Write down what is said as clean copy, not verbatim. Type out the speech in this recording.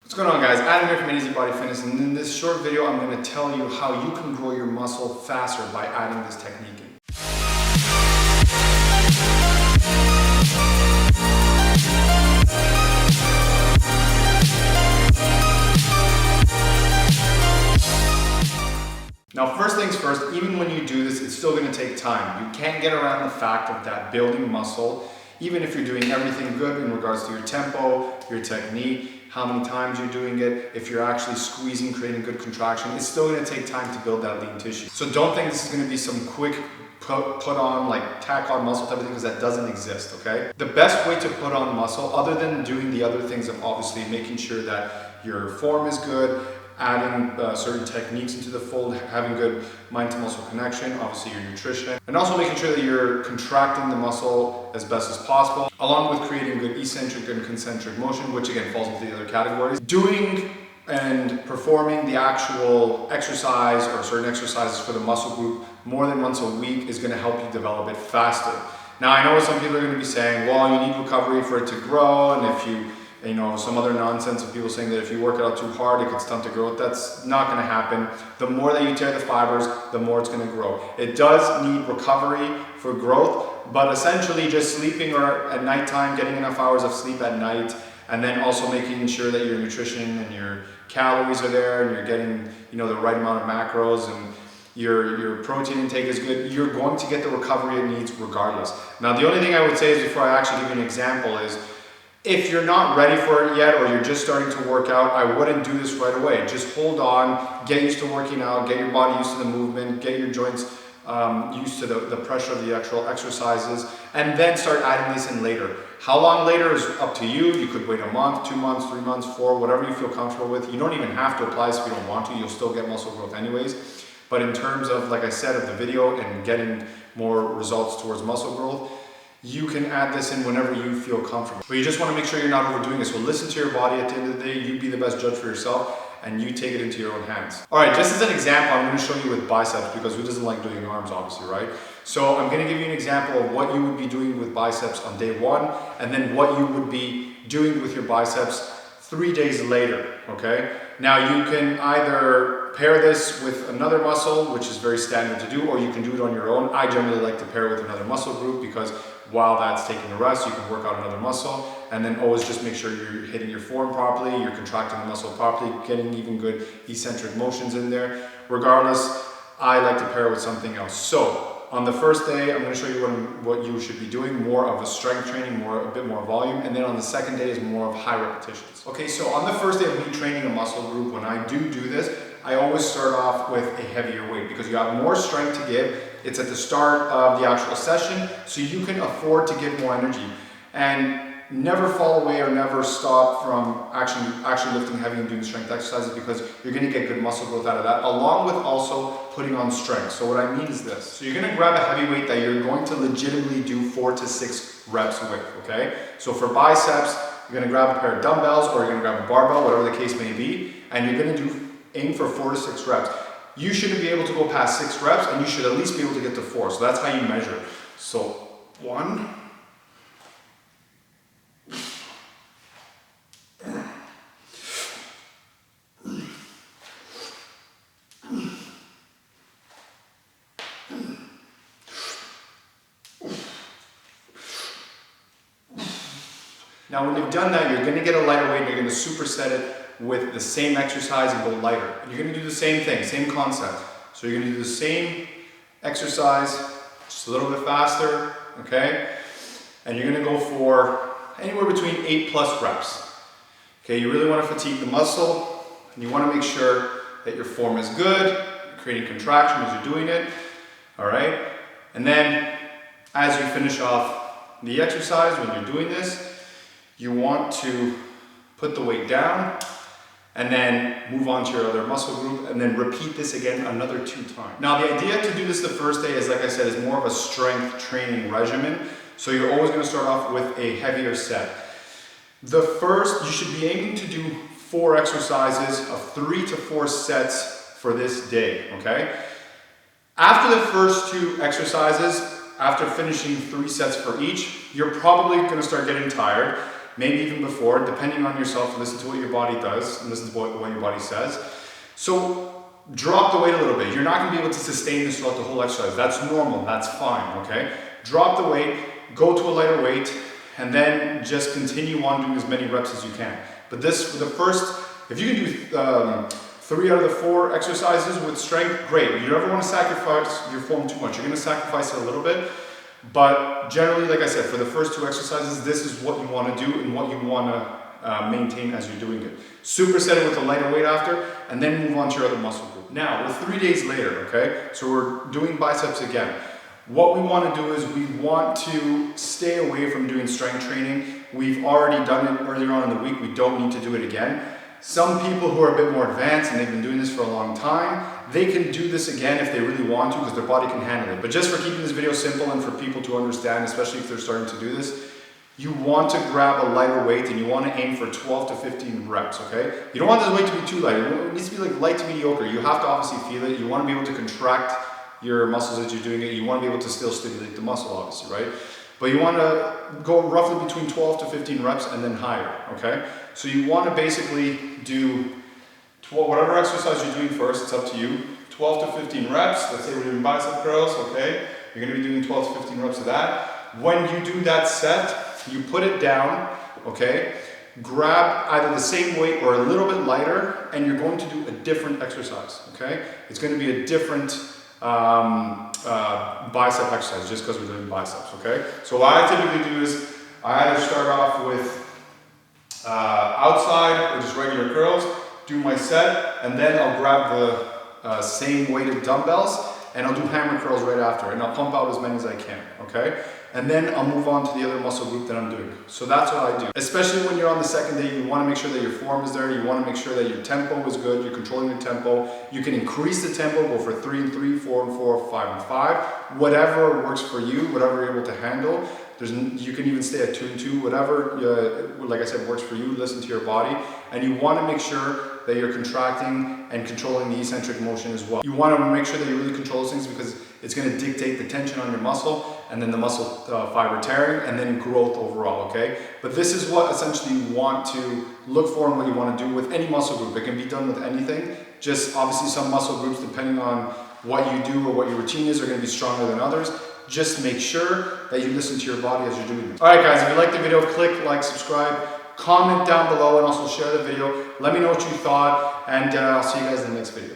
What's going on, guys? Adam here from AtoZbodyfitness, and in this short video I'm going to tell you how you can grow your muscle faster by adding this technique in. Now, first things first, even when you do this, it's still going to take time. You can't get around the fact of that building muscle, even if you're doing everything good in regards to your tempo, your technique, how many times you're doing it, if you're actually squeezing, creating good contraction, it's still going to take time to build that lean tissue. So don't think this is going to be some quick put on, like tack on muscle type of thing, because that doesn't exist, okay? The best way to put on muscle, other than doing the other things of obviously making sure that your form is good, adding certain techniques into the fold, having good mind to muscle connection, obviously your nutrition, and also making sure that you're contracting the muscle as best as possible, along with creating good eccentric and concentric motion, which again falls into the other categories. Doing and performing the actual exercise or certain exercises for the muscle group more than once a week is going to help you develop it faster. Now, I know some people are going to be saying, well, you need recovery for it to grow, and if you some other nonsense of people saying that if you work it out too hard, it could stunt the growth. That's not going to happen. The more that you tear the fibers, the more it's going to grow. It does need recovery for growth, but essentially just sleeping or at nighttime, getting enough hours of sleep at night, and then also making sure that your nutrition and your calories are there, and you're getting the right amount of macros, and your protein intake is good, you're going to get the recovery it needs regardless. Now, the only thing I would say is, before I actually give you an example, is if you're not ready for it yet, or you're just starting to work out, I wouldn't do this right away. Just hold on, get used to working out, get your body used to the movement, get your joints used to the pressure of the actual exercises, and then start adding this in later. How long later is up to you. You could wait a month, 2 months, 3 months, 4, whatever you feel comfortable with. You don't even have to apply this if you don't want to. You'll still get muscle growth anyways. But in terms of, like I said, of the video and getting more results towards muscle growth, you can add this in whenever you feel comfortable. But you just want to make sure you're not overdoing it. So listen to your body. At the end of the day, you be the best judge for yourself, and you take it into your own hands. All right, just as an example, I'm going to show you with biceps, because who doesn't like doing arms, obviously, right? So I'm going to give you an example of what you would be doing with biceps on day 1, and then what you would be doing with your biceps 3 days later, okay? Now, you can either pair this with another muscle, which is very standard to do, or you can do it on your own. I generally like to pair it with another muscle group, because while that's taking a rest, you can work out another muscle, and then always just make sure you're hitting your form properly, you're contracting the muscle properly, getting even good eccentric motions in there. Regardless, I like to pair it with something else. So on the first day, I'm going to show you what you should be doing, more of a strength training, a bit more volume, and then on the second day is more of high repetitions. Okay, so on the first day of me training a muscle group, when I do this, I always start off with a heavier weight, because you have more strength to give. It's at the start of the actual session, so you can afford to give more energy. And never fall away or never stop from actually lifting heavy and doing strength exercises, because you're going to get good muscle growth out of that, along with also putting on strength. So what I mean is this. So you're going to grab a heavy weight that you're going to legitimately do 4 to 6 reps with, okay? So for biceps, you're going to grab a pair of dumbbells, or you're going to grab a barbell, whatever the case may be, and you're going to aim for 4 to 6 reps. You shouldn't be able to go past 6 reps, and you should at least be able to get to 4. So that's how you measure. So 1. Now, when you've done that, you're going to get a lighter weight, and you're going to superset it with the same exercise and go lighter. And you're going to do the same thing, same concept. So you're going to do the same exercise, just a little bit faster, okay? And you're going to go for anywhere between 8+ reps. Okay, you really want to fatigue the muscle, and you want to make sure that your form is good, you're creating contraction as you're doing it, all right? And then, as you finish off the exercise, when you're doing this, you want to put the weight down, and then move on to your other muscle group, and then repeat this again another 2 times. Now, the idea to do this the first day is, like I said, is more of a strength training regimen. So you're always going to start off with a heavier set. You should be aiming to do 4 exercises of 3 to 4 sets for this day, okay? After the first 2 exercises, after finishing 3 sets for each, you're probably going to start getting tired. maybe even before, depending on yourself. Listen to what your body does and listen to what your body says. So drop the weight a little bit. You're not going to be able to sustain this throughout the whole exercise. That's normal, that's fine, okay? Drop the weight, go to a lighter weight, and then just continue on doing as many reps as you can. But this, for the first, if you can do 3 out of the 4 exercises with strength, great. You never want to sacrifice your form too much. You're going to sacrifice it a little bit, but generally, like I said, for the first 2 exercises, this is what you want to do and what you want to maintain as you're doing it. Superset it with a lighter weight after, and then move on to your other muscle group. Now, we're 3 days later, okay? So we're doing biceps again. What we want to do is we want to stay away from doing strength training. We've already done it earlier on in the week. We don't need to do it again. Some people who are a bit more advanced and they've been doing this for a long time, they can do this again if they really want to because their body can handle it. But just for keeping this video simple and for people to understand, especially if they're starting to do this, you want to grab a lighter weight and you want to aim for 12 to 15 reps, okay? You don't want this weight to be too light. It needs to be like light to mediocre. You have to obviously feel it. You want to be able to contract your muscles as you're doing it. You want to be able to still stimulate the muscle, obviously, right? But you want to go roughly between 12 to 15 reps and then higher, okay? So you want to basically do whatever exercise you're doing first, it's up to you. 12 to 15 reps, let's say we're doing bicep curls, okay? You're going to be doing 12 to 15 reps of that. When you do that set, you put it down, okay? Grab either the same weight or a little bit lighter, and you're going to do a different exercise, okay? It's going to be a different bicep exercise just because we're doing biceps, okay? So what I typically do is I either start off with outside or just regular curls, do my set, and then I'll grab the same weighted dumbbells and I'll do hammer curls right after, and I'll pump out as many as I can, okay? And then I'll move on to the other muscle group that I'm doing. So that's what I do. Especially when you're on the second day, you want to make sure that your form is there. You want to make sure that your tempo is good. You're controlling your tempo. You can increase the tempo, go for 3 and 3, 4 and 4, 5 and 5. Whatever works for you, whatever you're able to handle. You can even stay at 2 and 2, whatever, like I said, works for you. Listen to your body. And you want to make sure that you're contracting and controlling the eccentric motion as well. You want to make sure that you really control those things because it's going to dictate the tension on your muscle and then the muscle fiber tearing and then growth overall, okay? But this is what essentially you want to look for and what you want to do with any muscle group. It can be done with anything. Just obviously some muscle groups, depending on what you do or what your routine is, are going to be stronger than others. Just make sure that you listen to your body as you're doing this. All right, guys, if you liked the video, click like, subscribe, comment down below, and also share the video. Let me know what you thought, and I'll see you guys in the next video.